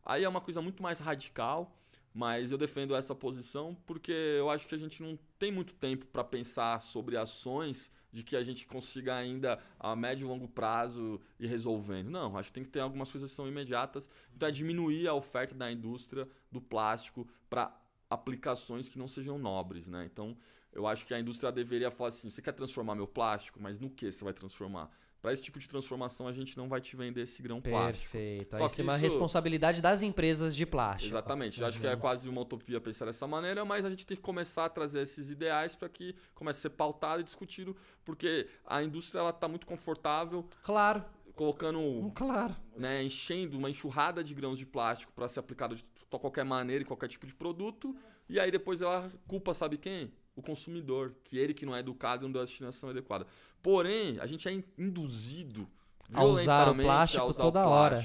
Aí é uma coisa muito mais radical, mas eu defendo essa posição porque eu acho que a gente não tem muito tempo para pensar sobre ações de que a gente consiga ainda a médio e longo prazo ir resolvendo. Não, acho que tem que ter algumas coisas que são imediatas. Então é diminuir a oferta da indústria do plástico para aplicações que não sejam nobres, né? Então eu acho que a indústria deveria falar assim, você quer transformar meu plástico, mas no que você vai transformar? Para esse tipo de transformação a gente não vai te vender esse grão plástico. Perfeito. Aí isso é uma responsabilidade das empresas de plástico. Exatamente. Eu acho que é quase uma utopia pensar dessa maneira, mas a gente tem que começar a trazer esses ideais para que comece a ser pautado e discutido, porque a indústria está muito confortável. Claro. Colocando, claro, né, enchendo uma enxurrada de grãos de plástico para ser aplicado de qualquer maneira em qualquer tipo de produto, e aí depois ela culpa, sabe quem? O consumidor, que não é educado e não dá a destinação adequada. Porém, a gente é induzido a usar o plástico toda hora.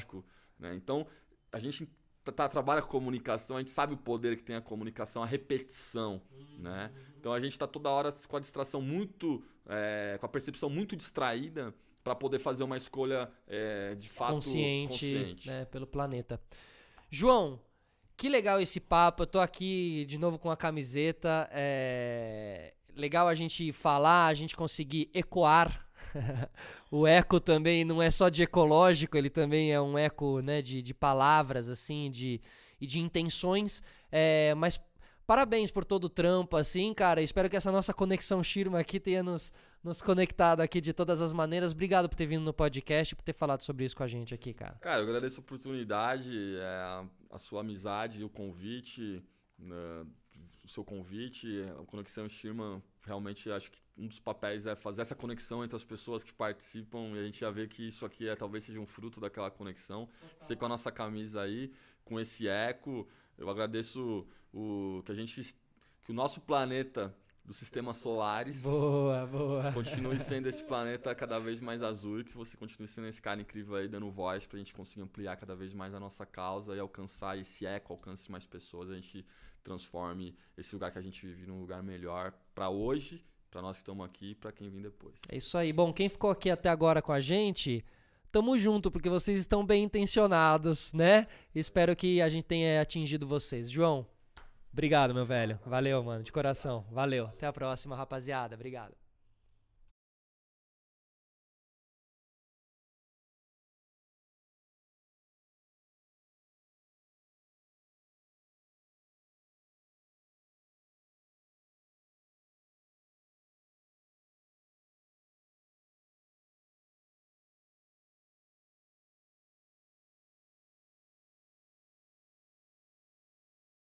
Né? Então, a gente trabalha com comunicação, a gente sabe o poder que tem a comunicação, a repetição. Né? Então, a gente está toda hora com a distração muito, com a percepção muito distraída para poder fazer uma escolha de fato consciente. Né, pelo planeta. João, que legal esse papo. Eu tô aqui de novo com a camiseta. Legal a gente falar, a gente conseguir ecoar. O eco também não é só de ecológico, ele também é um eco, né, de palavras assim, e de intenções. Mas parabéns por todo o trampo, assim, cara. Espero que essa nossa conexão Shirma aqui tenha nos conectado aqui de todas as maneiras. Obrigado por ter vindo no podcast e por ter falado sobre isso com a gente aqui, cara. Cara, eu agradeço a oportunidade, a sua amizade, o convite, o seu convite. A Conexão Shirma, realmente acho que um dos papéis é fazer essa conexão entre as pessoas que participam e a gente já vê que isso aqui talvez seja um fruto daquela conexão. Ser com a nossa camisa aí, com esse eco. Eu agradeço que o nosso planeta dos sistemas solares. Boa, boa. Continue sendo esse planeta cada vez mais azul e que você continue sendo esse cara incrível aí, dando voz pra gente conseguir ampliar cada vez mais a nossa causa e alcançar esse eco, alcance mais pessoas, a gente transforme esse lugar que a gente vive num lugar melhor pra hoje, pra nós que estamos aqui e pra quem vem depois. É isso aí. Bom, quem ficou aqui até agora com a gente, tamo junto, porque vocês estão bem intencionados, né? Espero que a gente tenha atingido vocês. João, obrigado, meu velho. Valeu, mano, de coração. Valeu. Até a próxima, rapaziada. Obrigado.